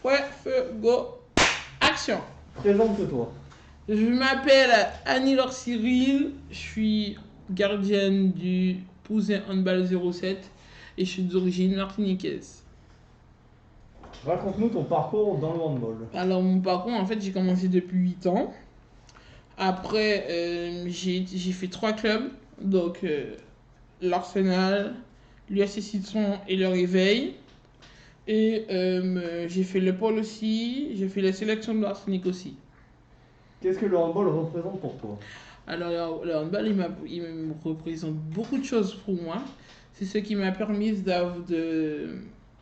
Ouais, feu, go, action. Présente-toi. Je m'appelle Annie-Laure Cyril, je suis gardienne du Pouzin Handball 07 et je suis d'origine martiniquaise. Raconte-nous ton parcours dans le handball. Alors mon parcours, en fait, j'ai commencé depuis 8 ans. Après, j'ai fait 3 clubs, donc l'Arsenal, l'USC Citron et le Réveil. Et j'ai fait le pôle aussi, j'ai fait la sélection de l'Arsenic aussi. Qu'est-ce que le handball représente pour toi? Alors le handball, il me représente beaucoup de choses pour moi. C'est ce qui m'a permis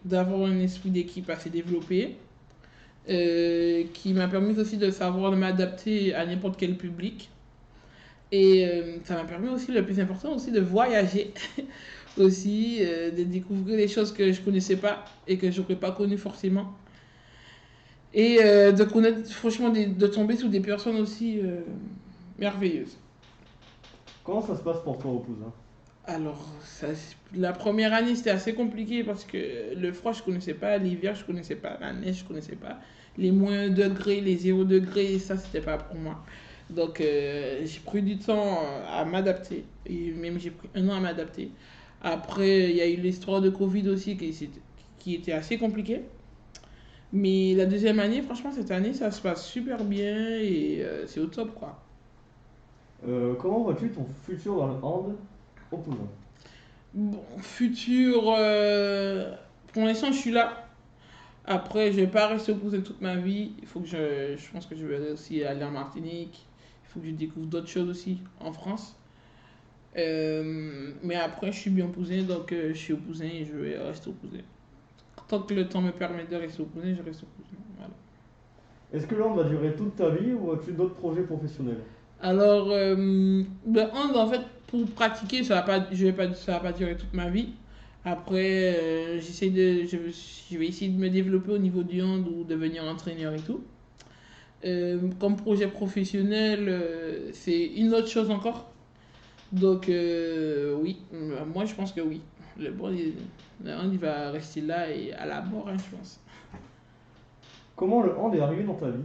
d'avoir un esprit d'équipe assez développé, qui m'a permis aussi de savoir m'adapter à n'importe quel public. Et ça m'a permis aussi, le plus important aussi, de voyager. Aussi, de découvrir des choses que je ne connaissais pas et que je n'aurais pas connues forcément. Et de connaître, franchement, de tomber sous des personnes aussi merveilleuses. Comment ça se passe pour toi au Pouzin? Alors, la première année, c'était assez compliqué parce que le froid, je ne connaissais pas, l'hiver, je ne connaissais pas, la neige, je ne connaissais pas, les moins degrés, les 0 degrés, ça, c'était pas pour moi. Donc, j'ai pris du temps à m'adapter, et même j'ai pris 1 an à m'adapter. Après, il y a eu l'histoire de Covid aussi qui était assez compliquée. Mais la deuxième année, franchement, cette année, ça se passe super bien et c'est au top, quoi. Comment vois-tu ton futur dans le hand au Pouzin? Bon, futur, pour l'instant, je suis là. Après, je vais pas rester au Poussin toute ma vie. Il faut que je pense que je vais aussi aller en Martinique. Il faut que je découvre d'autres choses aussi en France. Mais après, je suis bien au Poussin, donc je suis au Poussin et je vais rester au Poussin. Tant que le temps me permet de rester au Poussin, je reste au Poussin. Voilà. Est-ce que le hand va durer toute ta vie ou as-tu d'autres projets professionnels? Alors, le hand, en fait, pour pratiquer, ça va pas durer toute ma vie. Après, je vais essayer de me développer au niveau du hand ou devenir entraîneur et tout. Comme projet professionnel, c'est une autre chose encore. Donc, oui, moi je pense que oui. Le hand, il va rester là et à la mort, hein, je pense. Comment le hand est arrivé dans ta vie?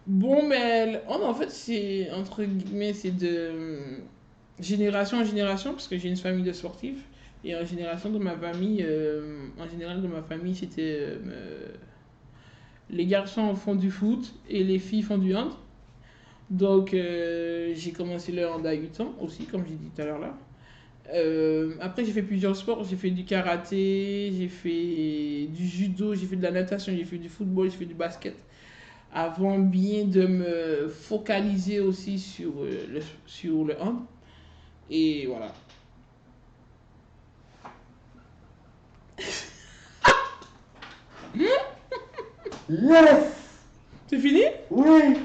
Bon, mais le hand, en fait, c'est entre guillemets, c'est de génération en génération, parce que j'ai une famille de sportifs. Et en génération de ma famille, en général de ma famille, c'était les garçons font du foot et les filles font du hand. Donc j'ai commencé le hand à 8 ans aussi, comme j'ai dit tout à l'heure là. Après j'ai fait plusieurs sports, j'ai fait du karaté, j'ai fait du judo, j'ai fait de la natation, j'ai fait du football, j'ai fait du basket. Avant bien de me focaliser aussi sur le hand. Et voilà. Yes! C'est fini? Oui!